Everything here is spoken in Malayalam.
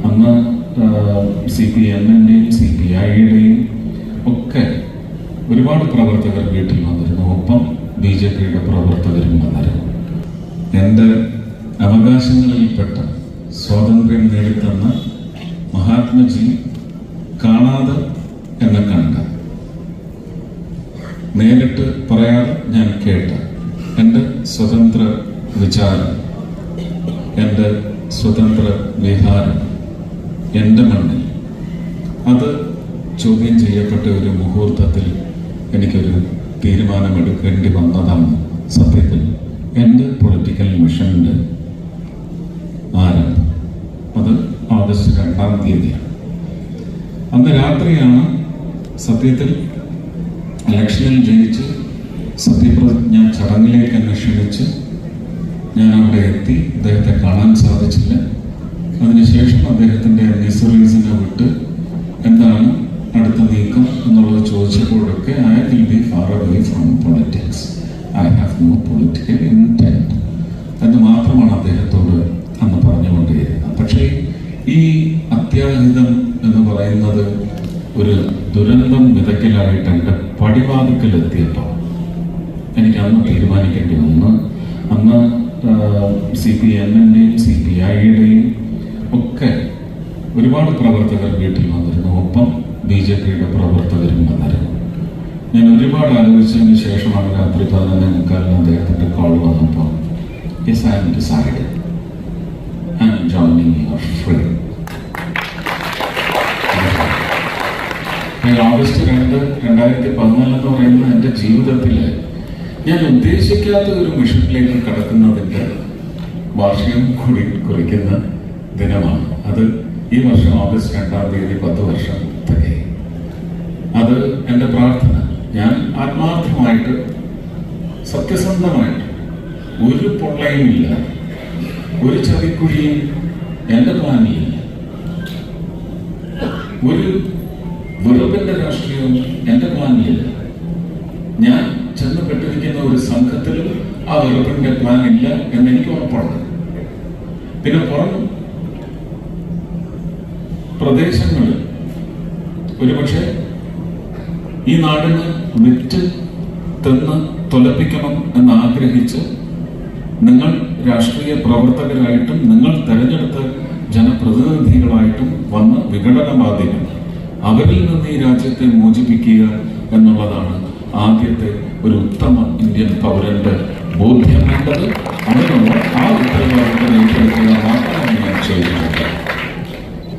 അന്ന് CPM-ൻ്റെയും CPI-യുടെയും ഒക്കെ ഒരുപാട് പ്രവർത്തകർ വീട്ടിൽ വന്നിരുന്നു. ഒപ്പം BJP-യുടെ പ്രവർത്തകരും വന്നിരുന്നു. എൻ്റെ അവകാശങ്ങളിൽപ്പെട്ട സ്വാതന്ത്ര്യം നേടിത്തന്ന മഹാത്മജി കാണാതെ എന്നെ കണ്ട, നേരിട്ട് പറയാതെ ഞാൻ കേട്ട എൻ്റെ സ്വതന്ത്ര വിചാരം, എൻ്റെ സ്വതന്ത്ര വിഹാരം എൻ്റെ മണ്ണിൽ അത് ചോദ്യം ചെയ്യപ്പെട്ട ഒരു മുഹൂർത്തത്തിൽ എനിക്കൊരു തീരുമാനമെടുക്കേണ്ടി വന്നതാണ് സത്യത്തിൽ എൻ്റെ പൊളിറ്റിക്കൽ മിഷൻ്റെ ആരംഭം. അത് ഓഗസ്റ്റ് 2-ാം തീയതിയാണ്. അന്ന് രാത്രിയാണ് സത്യത്തിൽ ഇലക്ഷനിൽ ജയിച്ച് സത്യപ്രതിജ്ഞ ചടങ്ങിലേക്ക് എന്നെ ക്ഷണിച്ച് ഞാൻ അവിടെ എത്തി. അദ്ദേഹത്തെ കാണാൻ സാധിച്ചില്ല. അതിനുശേഷം അദ്ദേഹത്തിൻ്റെ മിസറീസിനെ വിട്ട് എന്താണ് അടുത്ത നീക്കം എന്നുള്ളത് ചോദിച്ചപ്പോഴൊക്കെ I will be far away from politics, I have no political intent എന്ന് മാത്രമാണ് അദ്ദേഹത്തോട് അന്ന് പറഞ്ഞുകൊണ്ടേയിരുന്നത്. പക്ഷേ ഈ അത്യാഹിതം എന്ന് പറയുന്നത് ഒരു ദുരന്തം വിതയ്ക്കലായിട്ട് എൻ്റെ പടിവാതിക്കലെത്തിയപ്പോൾ എനിക്ക് അന്ന് തീരുമാനിക്കേണ്ടി വന്നു. അന്ന് CPM-ൻ്റെയും CPI-യുടെയും ഒക്കെ ഒരുപാട് പ്രവർത്തകർ വീട്ടിൽ വന്നിരുന്നു. ഒപ്പം BJP-യുടെ പ്രവർത്തകരും വന്നിരുന്നു. ഞാൻ ഒരുപാട് ആലോചിച്ചതിന് ശേഷമാണ് രാത്രി 11:45 അദ്ദേഹത്തിൻ്റെ കോൾ വന്നപ്പോൾ yes, I am decided. I am joining your free. August 2, 2014 എന്ന് പറയുന്ന എൻ്റെ ജീവിതത്തിൽ ഞാൻ ഉദ്ദേശിക്കാത്ത ഒരു മിഷനിലേക്ക് കടക്കുന്നതിൻ്റെ വാർഷികം കൂടി കുറിക്കുന്ന ദിനമാണ്. അത് ഈ വർഷം ഓഗസ്റ്റ് 2-ാം തീയതി 10 വർഷം തികയും. അത് എൻ്റെ പ്രാർത്ഥന. ഞാൻ ആത്മാർത്ഥമായിട്ട് സത്യസന്ധമായിട്ട് ഒരു പൊള്ളയുമില്ല, ഒരു ചതിക്കുഴിയും എൻ്റെ പ്ലാനിലില്ല, ഒരു വെറുപ്പിൻ്റെ രാഷ്ട്രീയവും എൻ്റെ പ്ലാനിലില്ല. ഞാൻ ചെന്നപ്പെട്ടിരിക്കുന്ന ഒരു സംഘത്തിലും ആ വെറുപ്പിൻ്റെ പ്ലാൻ ഇല്ല എന്നെനിക്ക് ഉറപ്പാണ്. പിന്നെ പുറം പ്രദേശങ്ങളിൽ ഒരുപക്ഷെ ഈ നാടിന് വിറ്റ് തിന്ന് തൊലപ്പിക്കണം എന്നാഗ്രഹിച്ച് നിങ്ങൾ രാഷ്ട്രീയ പ്രവർത്തകരായിട്ടും നിങ്ങൾ തെരഞ്ഞെടുത്ത ജനപ്രതിനിധികളായിട്ടും വന്ന വിഘടനവാദികൾ, അവരിൽ നിന്ന് ഈ രാജ്യത്തെ മോചിപ്പിക്കുക എന്നുള്ളതാണ് ആദ്യത്തെ ഒരു ഉത്തമ ഇന്ത്യൻ പൗരന്റെ ബോധ്യം വേണ്ടത്. അതിനുള്ള ആ ഉത്തരവാദിത്തം ഏറ്റെടുക്കുക മാത്രമാണ് ഞാൻ ചെയ്തിട്ടുള്ളത്.